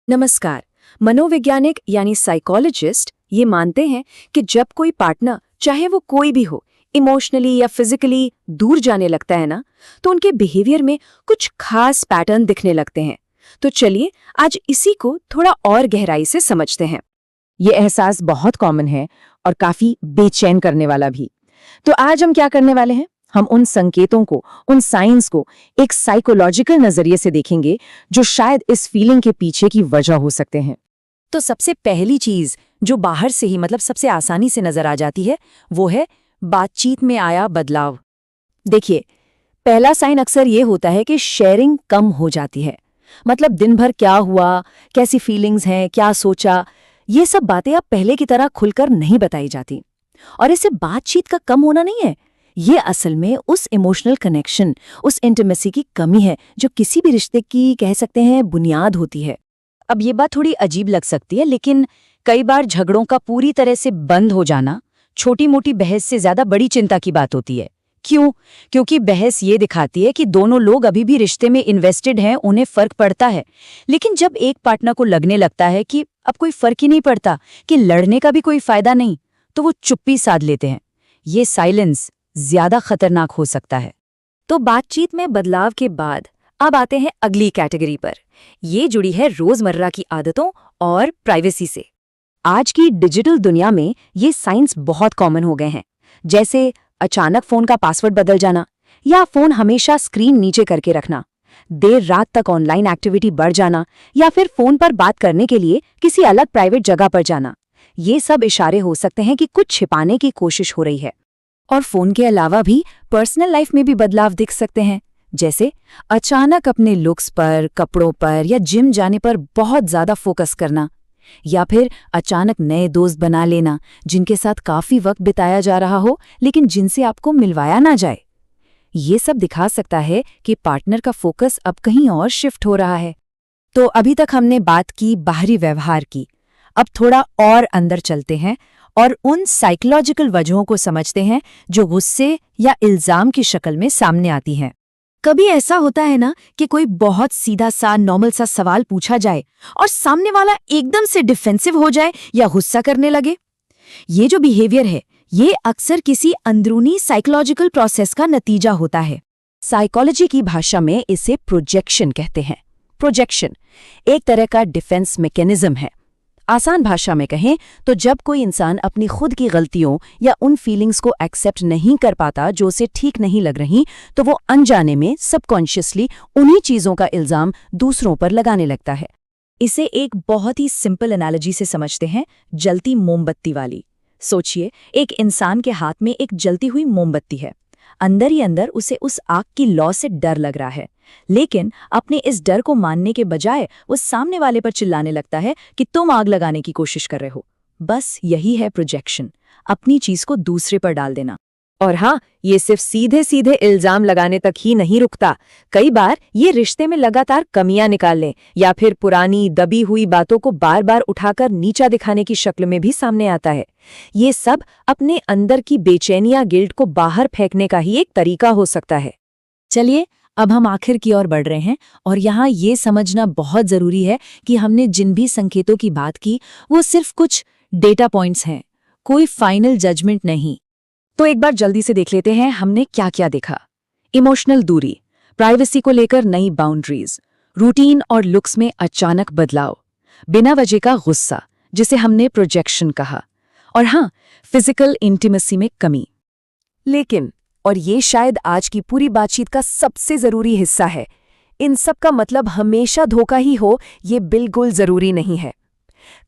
नमस्कार। मनोवैज्ञानिक यानी साइकोलॉजिस्ट ये मानते हैं कि जब कोई पार्टनर, चाहे वो कोई भी हो, इमोशनली या फिजिकली दूर जाने लगता है ना, तो उनके बिहेवियर में कुछ खास पैटर्न दिखने लगते हैं। तो चलिए आज इसी को थोड़ा और गहराई से समझते हैं। ये एहसास बहुत कॉमन है और काफी बेचैन करने वाला भी। तो आज हम क्या करने वाले हैं? हम उन संकेतों को, उन साइंस को एक साइकोलॉजिकल नजरिए से देखेंगे जो शायद इस फीलिंग के पीछे की वजह हो सकते हैं। तो सबसे पहली चीज जो बाहर से ही सबसे आसानी से नजर आ जाती है वो है बातचीत में आया बदलाव। देखिए, पहला साइन अक्सर ये होता है कि शेयरिंग कम हो जाती है। दिन भर क्या हुआ, कैसी फीलिंग्स हैं, क्या सोचा, ये सब बातें अब पहले की तरह खुलकर नहीं बताई जाती। और इससे बातचीत का कम होना नहीं है, ये असल में उस इमोशनल कनेक्शन, उस इंटीमेसी की कमी है जो किसी भी रिश्ते की कह सकते हैं बुनियाद होती है। अब ये बात थोड़ी अजीब लग सकती है, लेकिन कई बार झगड़ों का पूरी तरह से बंद हो जाना छोटी मोटी बहस से ज्यादा बड़ी चिंता की बात होती है। क्यों? क्योंकि बहस ये दिखाती है कि दोनों लोग अभी भी रिश्ते में इन्वेस्टेड हैं, उन्हें फर्क पड़ता है। लेकिन जब एक पार्टनर को लगने लगता है कि अब कोई फर्क ही नहीं पड़ता, कि लड़ने का भी कोई फायदा नहीं, तो वो चुप्पी साध लेते हैं। ये साइलेंस ज्यादा खतरनाक हो सकता है। तो बातचीत में बदलाव के बाद अब आते हैं अगली कैटेगरी पर। ये जुड़ी है रोजमर्रा की आदतों और प्राइवेसी से। आज की डिजिटल दुनिया में ये साइंस बहुत कॉमन हो गए हैं, जैसे अचानक फोन का पासवर्ड बदल जाना, या फोन हमेशा स्क्रीन नीचे करके रखना, देर रात तक ऑनलाइन एक्टिविटी बढ़ जाना, या फिर फोन पर बात करने के लिए किसी अलग प्राइवेट जगह पर जाना। ये सब इशारे हो सकते हैं कि कुछ छिपाने की कोशिश हो रही है। और फोन के अलावा भी पर्सनल लाइफ में भी बदलाव दिख सकते हैं, जैसे अचानक अपने लुक्स पर, कपड़ों पर या जिम जाने पर बहुत ज्यादा फोकस करना, या फिर अचानक नए दोस्त बना लेना जिनके साथ काफी वक्त बिताया जा रहा हो लेकिन जिनसे आपको मिलवाया ना जाए। ये सब दिखा सकता है कि पार्टनर का फोकस अब कहीं और शिफ्ट हो रहा है। तो अभी तक हमने बात की बाहरी व्यवहार की, अब थोड़ा और अंदर चलते हैं और उन साइकोलॉजिकल वजहों को समझते हैं जो गुस्से या इल्जाम की शक्ल में सामने आती हैं। कभी ऐसा होता है ना कि कोई बहुत सीधा सा नॉर्मल सा सवाल पूछा जाए और सामने वाला एकदम से डिफेंसिव हो जाए या गुस्सा करने लगे। ये जो बिहेवियर है, ये अक्सर किसी अंदरूनी साइकोलॉजिकल प्रोसेस का नतीजा होता है। साइकोलॉजी की भाषा में इसे प्रोजेक्शन कहते हैं। प्रोजेक्शन एक तरह का डिफेंस मैकेनिज्म है। आसान भाषा में कहें तो जब कोई इंसान अपनी खुद की गलतियों या उन फीलिंग्स को एक्सेप्ट नहीं कर पाता जो उसे ठीक नहीं लग रही, तो वो अनजाने में सबकॉन्शियसली उन्हीं चीजों का इल्जाम दूसरों पर लगाने लगता है। इसे एक बहुत ही सिंपल एनालॉजी से समझते हैं, जलती मोमबत्ती वाली। सोचिए, एक इंसान के हाथ में एक जलती हुई मोमबत्ती है। अंदर ही अंदर उसे उस आग की लौ से डर लग रहा है, लेकिन अपने इस डर को मानने के बजाय वो सामने वाले पर चिल्लाने लगता है कि तुम आग लगाने की कोशिश कर रहे हो। बस यही है प्रोजेक्शन, अपनी चीज को दूसरे पर डाल देना। और हाँ, ये सिर्फ सीधे सीधे इल्जाम लगाने तक ही नहीं रुकता। कई बार ये रिश्ते में लगातार कमियां निकालने या फिर पुरानी दबी हुई बातों को बार बार उठाकर नीचा दिखाने की शक्ल में भी सामने आता है। ये सब अपने अंदर की बेचैनिया, गिल्ट को बाहर फेंकने का ही एक तरीका हो सकता है। चलिए अब हम आखिर की ओर बढ़ रहे हैं, और यहाँ ये समझना बहुत जरूरी है कि हमने जिन भी संकेतों की बात की वो सिर्फ कुछ डेटा पॉइंट्स हैं, कोई फाइनल जजमेंट नहीं। तो एक बार जल्दी से देख लेते हैं हमने क्या क्या देखा। इमोशनल दूरी, प्राइवेसी को लेकर नई बाउंड्रीज, रूटीन और लुक्स में अचानक बदलाव, बिना वजह का गुस्सा जिसे हमने प्रोजेक्शन कहा, और हाँ, फिजिकल इंटीमेसी में कमी। लेकिन, और ये शायद आज की पूरी बातचीत का सबसे जरूरी हिस्सा है, इन सब का मतलब हमेशा धोखा ही हो ये बिल्कुल जरूरी नहीं है।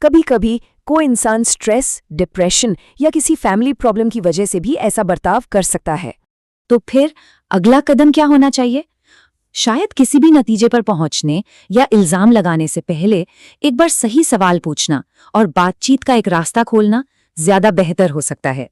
कभी कभी कोई इंसान स्ट्रेस, डिप्रेशन या किसी फैमिली प्रॉब्लम की वजह से भी ऐसा बर्ताव कर सकता है। तो फिर अगला कदम क्या होना चाहिए? शायद किसी भी नतीजे पर पहुंचने या इल्जाम लगाने से पहले एक बार सही सवाल पूछना और बातचीत का एक रास्ता खोलना ज्यादा बेहतर हो सकता है।